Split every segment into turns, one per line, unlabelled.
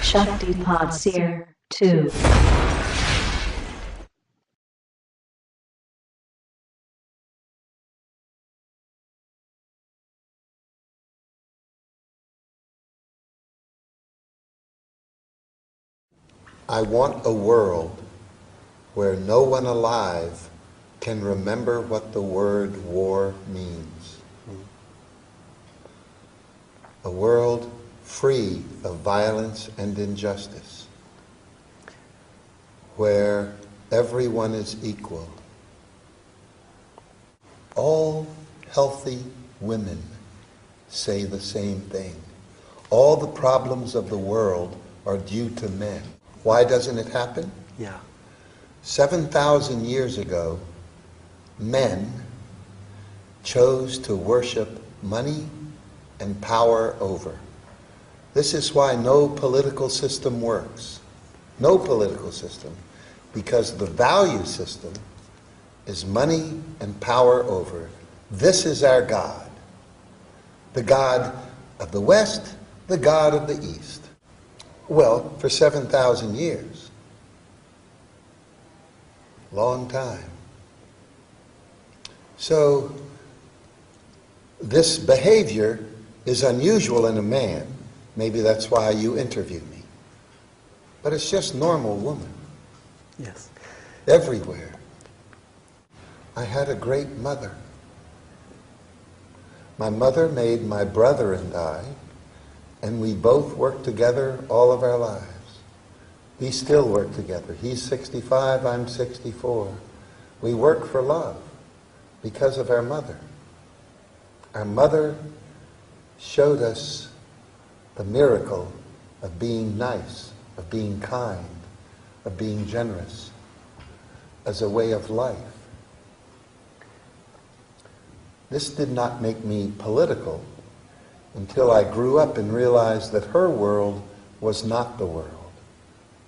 Shakti Pod Seer 2.
I want a world where no one alive can remember what the word war means. A world free of violence and injustice, where everyone is equal. All healthy women say the same thing. All the problems of the world are due to men. Why doesn't it happen? 7,000 years ago, men chose to worship money and power over. This is why no political system works. No political system. Because the value system is money and power over. This is our God. The God of the West, the God of the East. Well, for 7,000 years. Long time. So, this behavior is unusual in a man. Maybe that's why you interviewed me. But it's just normal woman.
Yes.
Everywhere. I had a great mother. My mother made my brother and I, and we both worked together all of our lives. We still work together. He's 65, I'm 64. We work for love because of our mother. Our mother showed us the miracle of being nice, of being kind, of being generous, as a way of life. This did not make me political until I grew up and realized that her world was not the world.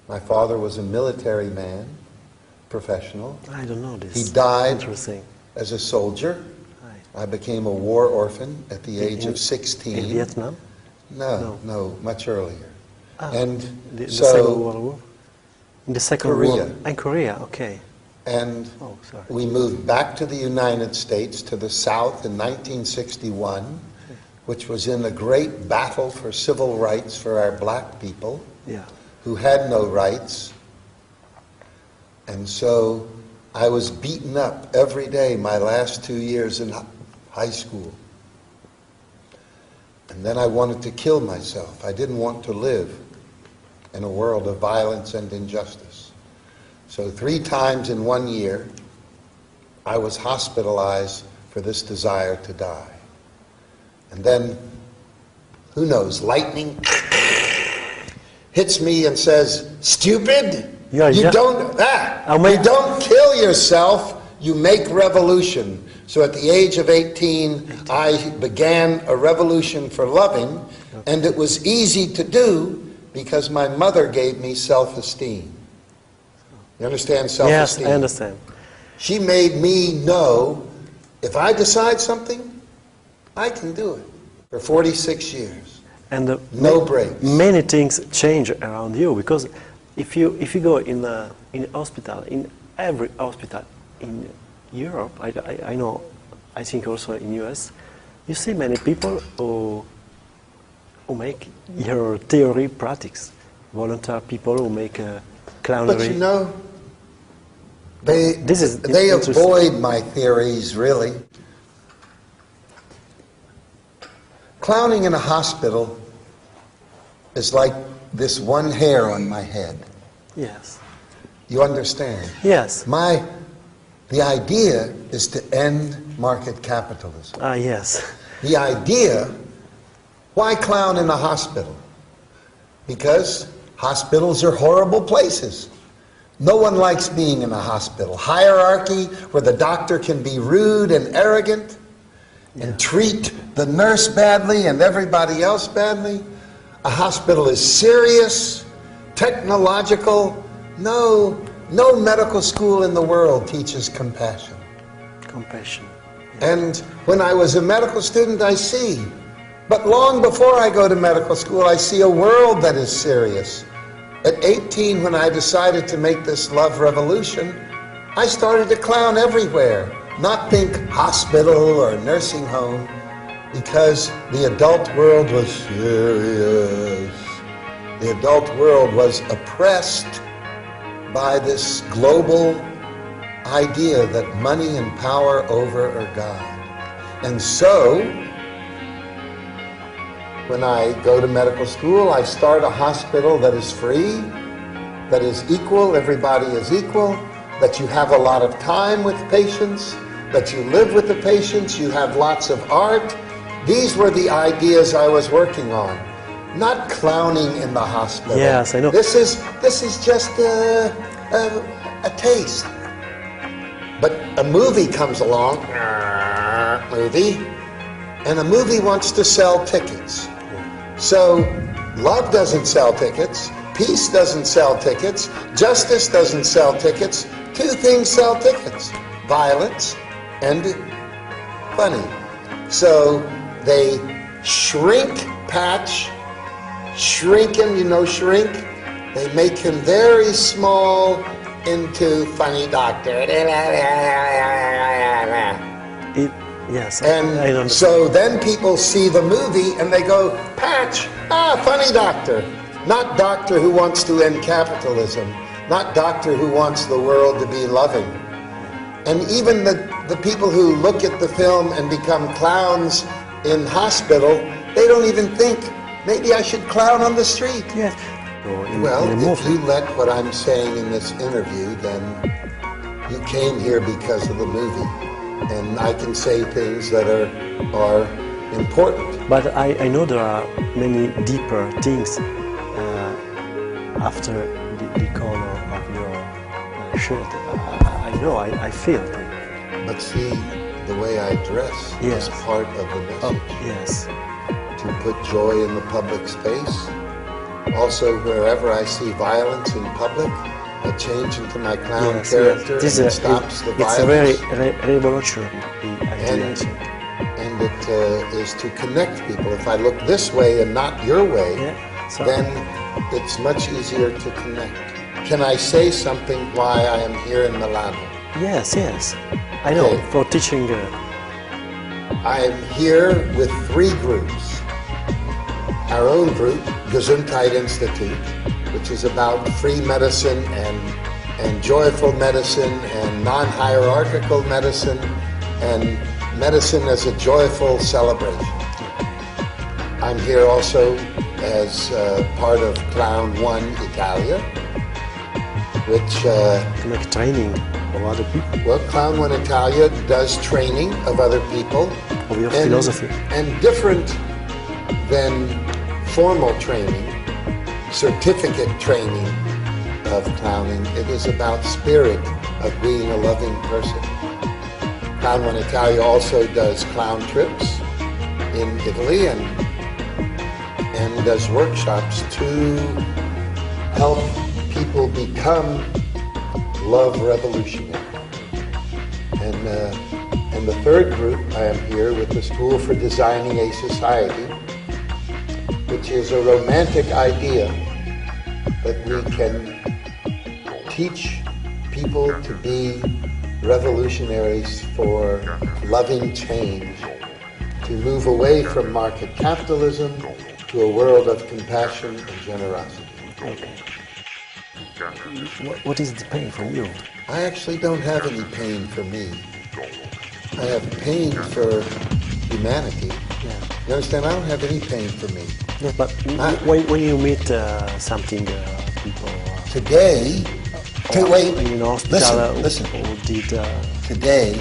My father was a military man, professional.
I don't know this.
He died
Interesting.
as a soldier. I became a war orphan at the age of 16.
In Vietnam?
No, much earlier.
And the Second World War? In the Second
Korea.
War? In Korea, okay.
And we moved back to the United States, to the South in 1961, which was in a great battle for civil rights for our black people, who had no rights. And so I was beaten up every day my last 2 years in high school. And then I wanted to kill myself. I didn't want to live in a world of violence and injustice. So 3 times in 1 year, I was hospitalized for this desire to die. And then, who knows, lightning hits me and says, "Stupid, you don't kill yourself, you make revolution." So at the age of 18, I began a revolution for loving, and it was easy to do because my mother gave me self-esteem. You understand self-esteem?
Yes, I understand.
She made me know, if I decide something, I can do it. For 46 years.
And
no breaks.
Many things change around you, because if you go in a hospital, in every hospital in Europe, I know, I think also in US, you see many people who make your theory practice. Volunteer people who make clownery.
But you know, they avoid my theories, really. Clowning in a hospital is like this one hair on my head.
Yes.
You understand?
Yes.
The idea is to end market capitalism.
Yes.
The idea, why clown in a hospital? Because hospitals are horrible places. No one likes being in a hospital. Hierarchy, where the doctor can be rude and arrogant and treat the nurse badly and everybody else badly. A hospital is serious, technological. No medical school in the world teaches compassion.
Compassion.
And when I was a medical student, I see But long before I go to medical school, I see a world that is serious. At 18, when I decided to make this love revolution, I started to clown everywhere, not think hospital or nursing home, because the adult world was serious. The adult world was oppressed by this global idea that money and power over are God. And so, when I go to medical school, I start a hospital that is free, that is equal, everybody is equal, that you have a lot of time with patients, that you live with the patients, you have lots of art. These were the ideas I was working on, not clowning in the hospital.
Yes, I know.
This is just a taste. But a movie comes along, and a movie wants to sell tickets. So love doesn't sell tickets, peace doesn't sell tickets, justice doesn't sell tickets. Two things sell tickets: violence and funny. So they shrink him, you know, shrink. They make him very small into funny doctor.
Yes,
And so then people see the movie and they go, Patch, funny doctor. Not doctor who wants to end capitalism, not doctor who wants the world to be loving. And even the people who look at the film and become clowns in hospital, they don't even think, maybe I should clown on the street.
Yes.
Well, if you let what I'm saying in this interview, then you came here because of the movie. And I can say things that are important.
But I know there are many deeper things after the color of your shirt. I know, I feel it.
But see, the way I dress
Yes.
is part of the message.
Oh, yes.
To put joy in the public space. Also, wherever I see violence in public, I change into my clown
Yes,
character
yes.
and it stops the
It's
violence.
a very revolutionary idea, I think.
And it is to connect people. If I look this way and not your way,
So-
then it's much easier to connect. Can I say something why I am here in Milano?
Yes, yes. I know,
Okay.
for teaching.
I am here with three groups. Our own group, Gesundheit Institute, which is about free medicine and joyful medicine and non-hierarchical medicine and medicine as a joyful celebration. I'm here also as part of Clown One Italia, which
To make training of other people,
well, Clown One Italia does training of other people.
of your philosophy.
And different than formal training, certificate training of clowning. It is about spirit of being a loving person. Clown One Italia also does clown trips in Italy and does workshops to help people become love revolutionary. And the third group, I am here with the School for Designing a Society, which is a romantic idea that we can teach people to be revolutionaries for loving change, to move away from market capitalism to a world of compassion and generosity.
Okay. What is the pain from you?
I actually don't have any pain for me. I have pain for humanity.
Yeah.
You understand? I don't have any pain for me.
Yes, but when you meet something people
Today, wait,
in hospital
listen.
who did
Today,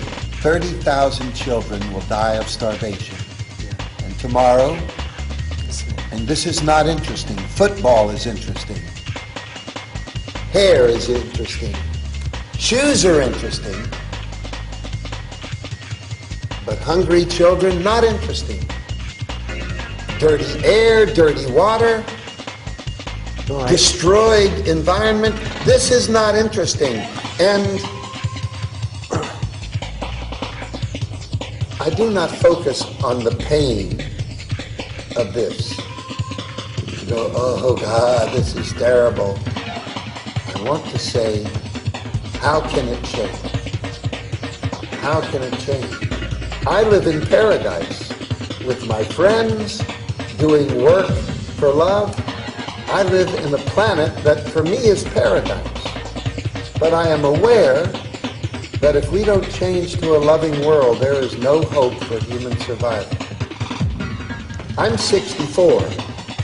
30,000 children will die of starvation. And tomorrow, and this is not interesting, football is interesting. Hair is interesting. Shoes are interesting. But hungry children, not interesting. Dirty air, dirty water,
no,
destroyed environment, this is not interesting. And I do not focus on the pain. of this. You go, oh God, this is terrible. I want to say, how can it change? How can it change? I live in paradise with my friends, doing work for love. I live in a planet that for me is paradise. But I am aware that if we don't change to a loving world, there is no hope for human survival. I'm 64,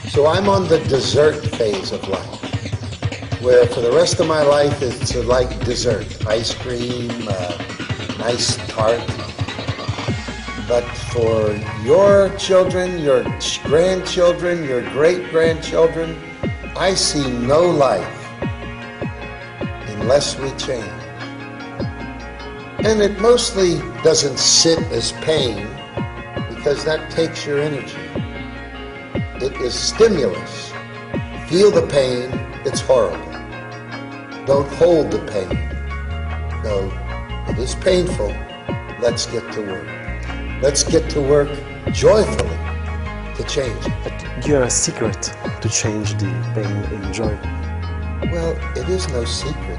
so I'm on the dessert phase of life, where for the rest of my life it's like dessert, ice cream, nice tart. But for your children, your grandchildren, your great-grandchildren, I see no life unless we change. And it mostly doesn't sit as pain, because that takes your energy. It is stimulus. Feel the pain, it's horrible. Don't hold the pain. No, it is painful. Let's get to work. Let's get to work joyfully to change it.
But do you have a secret to change the pain and joy?
Well, it is no secret.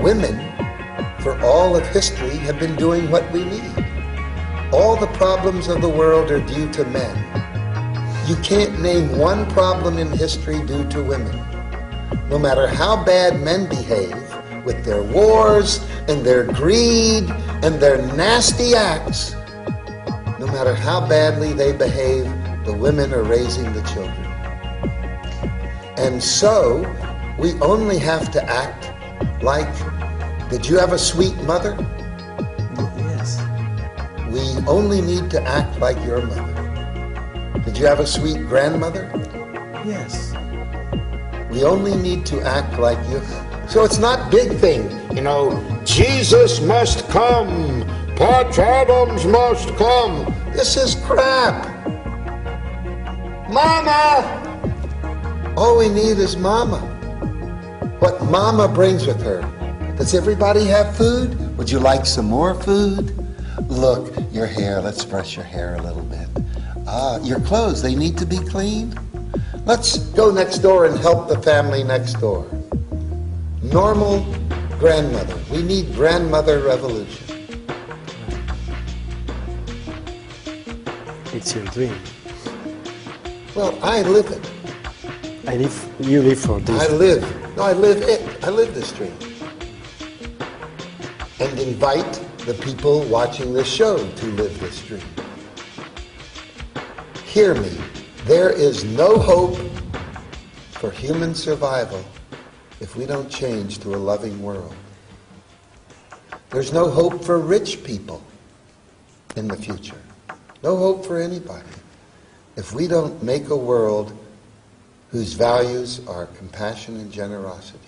Women, for all of history, have been doing what we need. All the problems of the world are due to men. You can't name one problem in history due to women. No matter how bad men behave, with their wars and their greed and their nasty acts, no matter how badly they behave, the women are raising the children. And so, we only have to act like, did you have a sweet mother?
Yes.
We only need to act like your mother. Did you have a sweet grandmother?
Yes.
We only need to act like you. So it's not big thing, you know, Jesus must come, Patch Adams must come. This is crap. Mama! All we need is Mama. What Mama brings with her. Does everybody have food? Would you like some more food? Look, your hair, let's brush your hair a little bit. Your clothes, they need to be cleaned. Let's go next door and help the family next door. Normal grandmother. We need grandmother revolution.
It's your dream.
Well, I live it.
You live for this.
I live it. I live this dream. And invite the people watching this show to live this dream. Hear me. There is no hope for human survival if we don't change to a loving world. There's no hope for rich people in the future. No hope for anybody if we don't make a world whose values are compassion and generosity.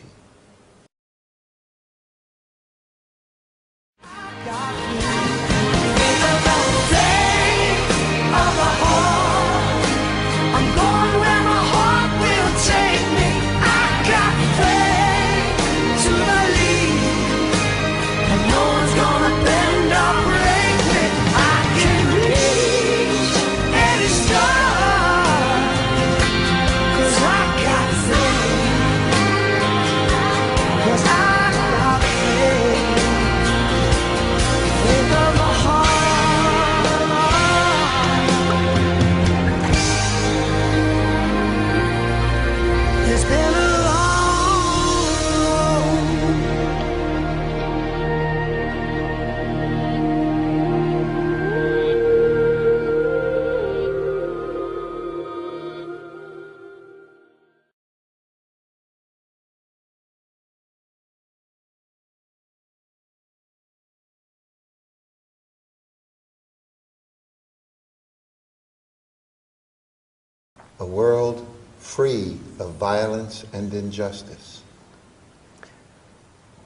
A world free of violence and injustice,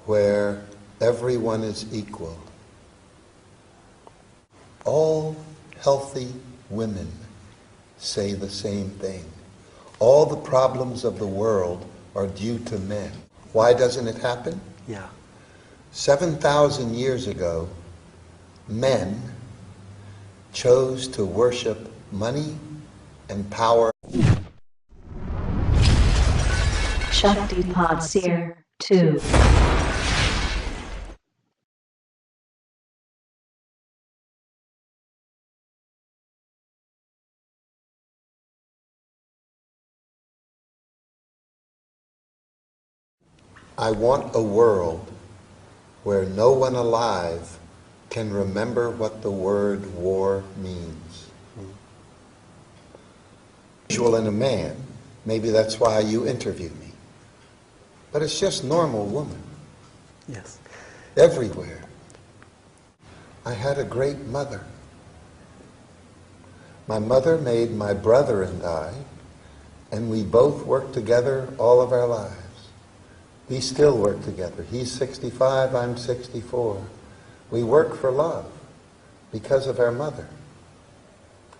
where everyone is equal. All healthy women say the same thing. All the problems of the world are due to men. Why doesn't it happen?
Yeah.
7,000 years ago, men chose to worship money and power.
Gesundheit Institute 2.
I want a world where no one alive can remember what the word war means. Usual in a man, maybe that's why you interview me. But it's just normal woman.
Yes.
Everywhere. I had a great mother. My mother made my brother and we both worked together all of our lives. We still work together. He's 65, I'm 64. We work for love because of our mother.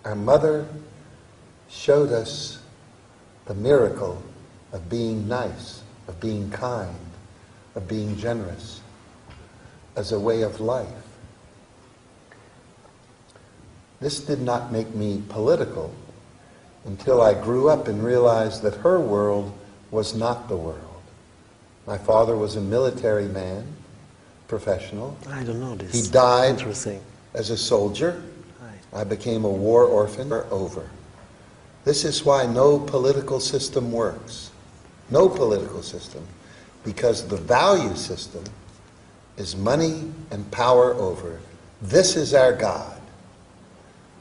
Our mother showed us the miracle of being nice, of being kind, of being generous as a way of life. This did not make me political until I grew up and realized that her world was not the world. My father was a military man, professional.
I don't know this.
He died
Interesting.
as a soldier.
Right.
I became a war orphan. Over. This is why no political system works. No political system. Because the value system is money and power over. This is our God.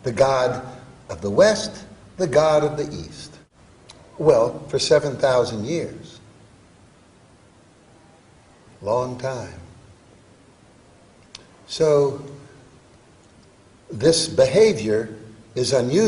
The God of the West, the God of the East. Well, for 7,000 years. Long time. So, this behavior is unusual.